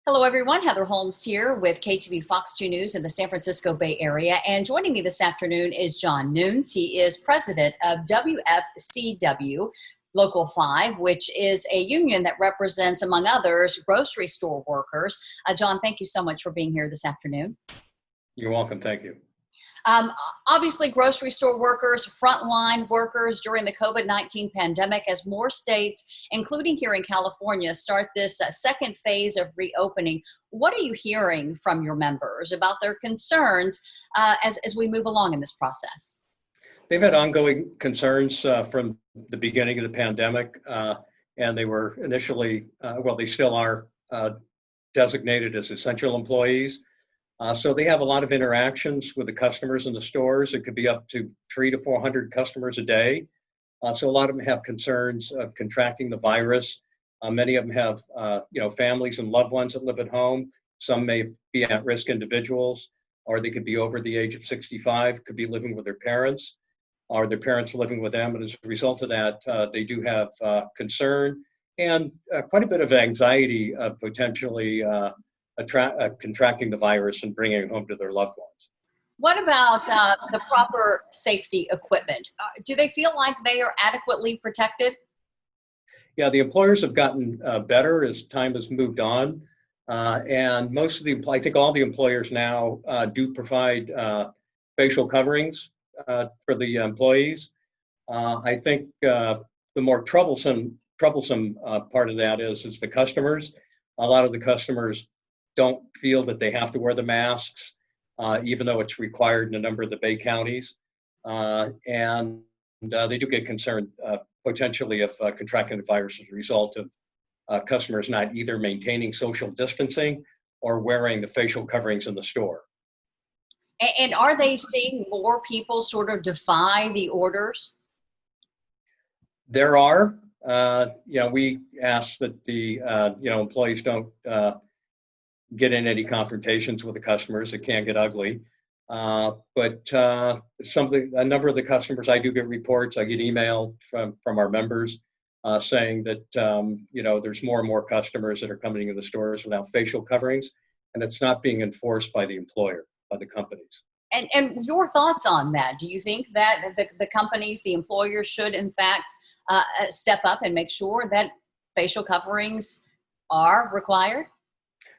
Hello, everyone. Heather Holmes here with KTV Fox 2 News in the San Francisco Bay Area. And joining me this afternoon is John Nunes. He is president of UFCW Local 5, which is a union that represents, among others, grocery store workers. John, thank you so much for being here this afternoon. You're welcome. Thank you. Um, Obviously, grocery store workers, frontline workers during the COVID-19 pandemic, as more states, including here in California, start this second phase of reopening. What are you hearing from your members about their concerns as we move along in this process? They've had ongoing concerns from the beginning of the pandemic, and they were initially, they still are designated as essential employees. So they have a lot of interactions with the customers in the stores. It could be up to 300 to 400 customers a day. So a lot of them have concerns of contracting the virus. Many of them have, families and loved ones that live at home. Some may be at-risk individuals, or they could be over the age of 65, could be living with their parents, or their parents living with them. And as a result of that, they do have concern and quite a bit of anxiety of potentially contracting the virus and bringing it home to their loved ones. What about the proper safety equipment? Do they feel like they are adequately protected? Yeah, the employers have gotten better as time has moved on. And most of I think all the employers now do provide facial coverings for the employees. I think the more troublesome part of that is the customers. A lot of the customers don't feel that they have to wear the masks, even though it's required in a number of the Bay counties. And they do get concerned potentially of contracting the virus as a result of customers not either maintaining social distancing or wearing the facial coverings in the store. And are they seeing more people sort of defy the orders? There are. We ask that the employees don't get in any confrontations with the customers. It can get ugly. But a number of the customers, I do get reports, I get email from our members saying that, there's more and more customers that are coming into the stores without facial coverings, and it's not being enforced by the employer, by the companies. And your thoughts on that? Do you think that the companies, the employers should in fact step up and make sure that facial coverings are required?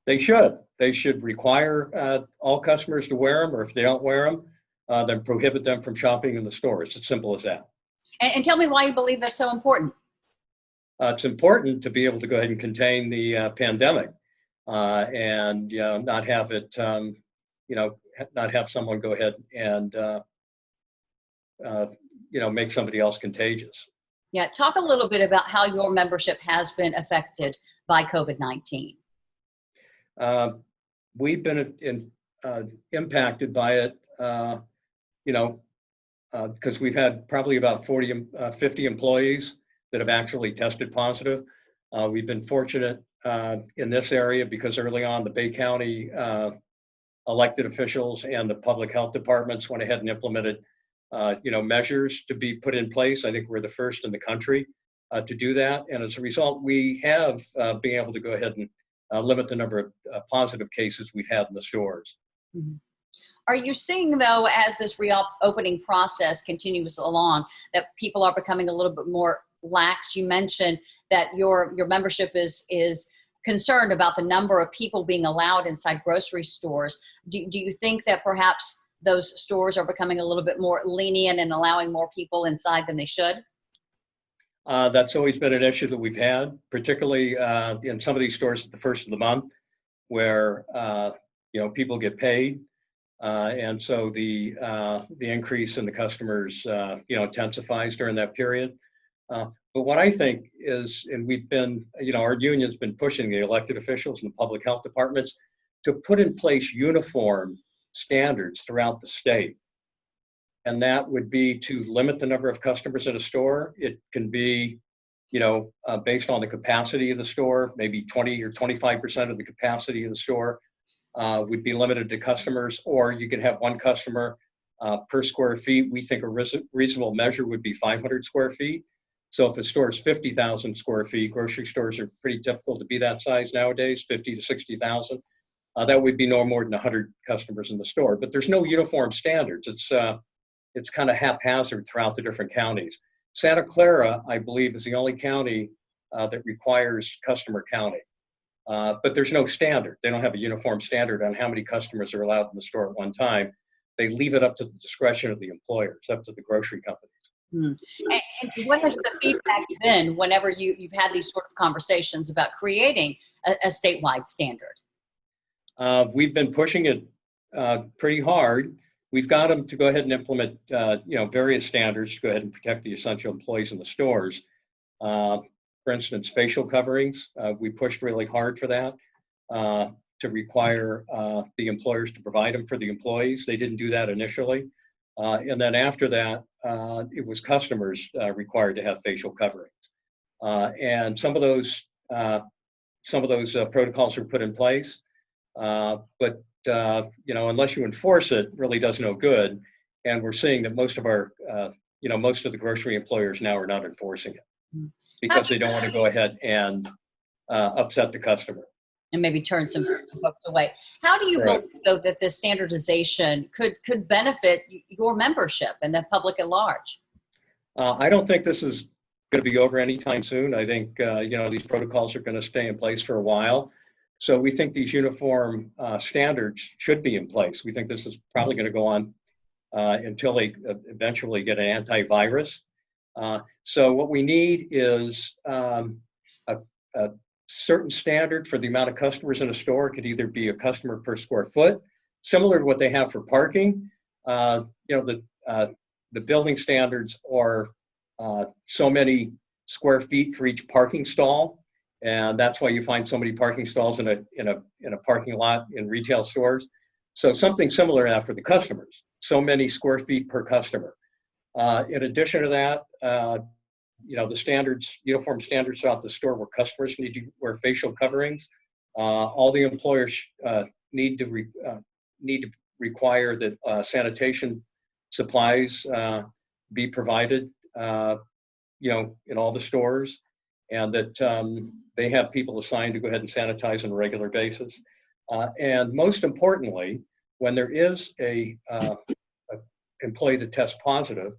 They should. They should require all customers to wear them, or if they don't wear them, then prohibit them from shopping in the store. It's as simple as that. And tell me why you believe that's so important. It's important to be able to go ahead and contain the pandemic and not have it, not have someone go ahead and, make somebody else contagious. Yeah, talk a little bit about how your membership has been affected by COVID-19. We've been impacted by it, because we've had probably about 50 employees that have actually tested positive. We've been fortunate in this area because early on the Bay County elected officials and the public health departments went ahead and implemented, measures to be put in place. I think we're the first in the country to do that. And as a result, we have been able to go ahead and limit the number of positive cases we've had in the stores. Mm-hmm. Are you seeing, though, as this reopening process continues along, that people are becoming a little bit more lax? You mentioned that your membership is concerned about the number of people being allowed inside grocery stores. Do you think that perhaps those stores are becoming a little bit more lenient and allowing more people inside than they should? That's always been an issue that we've had, particularly in some of these stores at the first of the month, where people get paid, and so the increase in the customers intensifies during that period. But what I think is, and we've been, our union's been pushing the elected officials and the public health departments to put in place uniform standards throughout the state. And that would be to limit the number of customers at a store. It can be, based on the capacity of the store, maybe 20 or 25% of the capacity of the store would be limited to customers, or you could have one customer per square feet. We think a reasonable measure would be 500 square feet. So if a store is 50,000 square feet, grocery stores are pretty typical to be that size nowadays, 50 to 60,000. That would be no more than 100 customers in the store. But there's no uniform standards. It's kind of haphazard throughout the different counties. Santa Clara, I believe, is the only county that requires customer counting. But there's no standard. They don't have a uniform standard on how many customers are allowed in the store at one time. They leave it up to the discretion of the employers, up to the grocery companies. Hmm. And what has the feedback been whenever you've had these sort of conversations about creating a statewide standard? We've been pushing it pretty hard. We've got them to go ahead and implement, various standards to go ahead and protect the essential employees in the stores. For instance, facial coverings. We pushed really hard for that to require the employers to provide them for the employees. They didn't do that initially. And then after that, it was customers required to have facial coverings. And some of those protocols were put in place. But unless you enforce it, really does no good. And we're seeing that most of the grocery employers now are not enforcing it because they don't want to go ahead and upset the customer. And maybe turn some folks away. How do you believe, though, that this standardization could benefit your membership and the public at large? I don't think this is going to be over anytime soon. I think these protocols are going to stay in place for a while. So we think these uniform standards should be in place. We think this is probably going to go on until they eventually get an antivirus. So what we need is a certain standard for the amount of customers in a store. It could either be a customer per square foot, similar to what they have for parking. The building standards are so many square feet for each parking stall, and that's why you find so many parking stalls in a parking lot in retail stores. So something similar now for the customers, so many square feet per customer. In addition to that, the uniform standards throughout the store where customers need to wear facial coverings. All the employers need to require that sanitation supplies be provided, in all the stores, and that they have people assigned to go ahead and sanitize on a regular basis. And most importantly, when there is a employee that tests positive,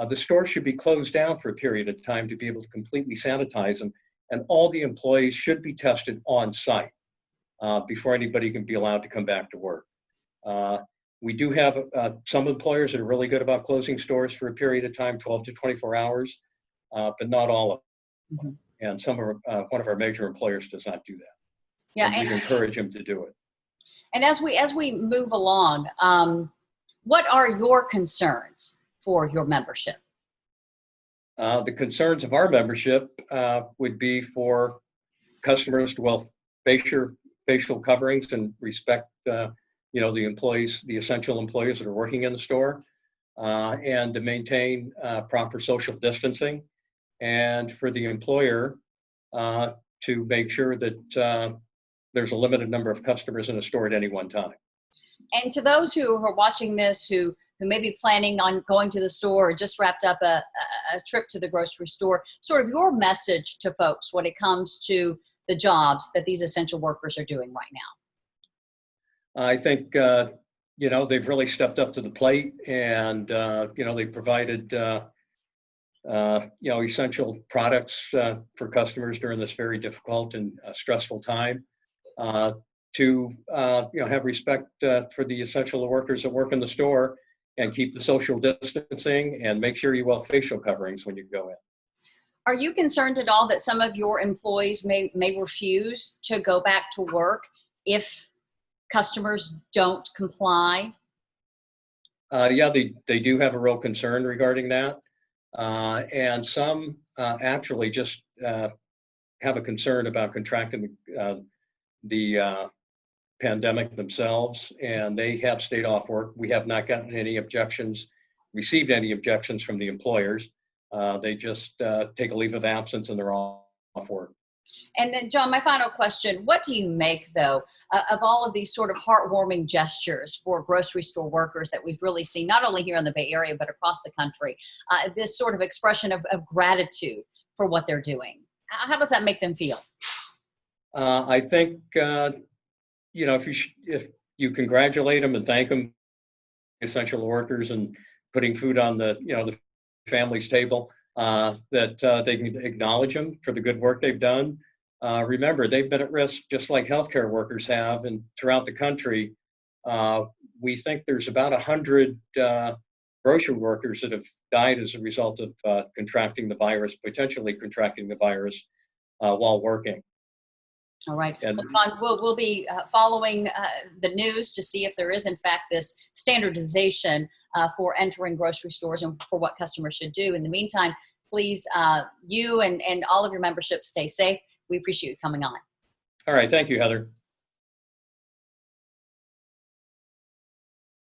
the store should be closed down for a period of time to be able to completely sanitize them, and all the employees should be tested on site before anybody can be allowed to come back to work. We do have some employers that are really good about closing stores for a period of time, 12 to 24 hours, but not all of them. Mm-hmm. And one of our major employers does not do that. Yeah, and we encourage them to do it. And as we move along, what are your concerns for your membership? The concerns of our membership would be for customers to wear facial coverings and respect the employees, the essential employees that are working in the store, and to maintain proper social distancing, and for the employer to make sure that there's a limited number of customers in a store at any one time. And to those who are watching this, who may be planning on going to the store or just wrapped up a trip to the grocery store, sort of your message to folks when it comes to the jobs that these essential workers are doing right now? I think, they've really stepped up to the plate, and, they provided, essential products for customers during this very difficult and stressful time. To have respect for the essential workers that work in the store, and keep the social distancing, and make sure you wear facial coverings when you go in. Are you concerned at all that some of your employees may refuse to go back to work if customers don't comply? Yeah, they do have a real concern regarding that. And some actually just have a concern about contracting the pandemic themselves, and they have stayed off work. We have not received any objections from the employers. They just take a leave of absence and they're off work. And then, John, my final question, what do you make, though, of all of these sort of heartwarming gestures for grocery store workers that we've really seen, not only here in the Bay Area, but across the country, this sort of expression of gratitude for what they're doing? How does that make them feel? I think, if you congratulate them and thank them, essential workers, and putting food on the family's table, that they can acknowledge them for the good work they've done. Remember, they've been at risk just like healthcare workers have, and throughout the country, we think there's about 100 grocery workers that have died as a result of contracting the virus, potentially contracting the virus while working. All right. And Well, John, we'll be following the news to see if there is, in fact, this standardization for entering grocery stores and for what customers should do. In the meantime, please, you and all of your membership stay safe. We appreciate you coming on. all right, thank you, Heather.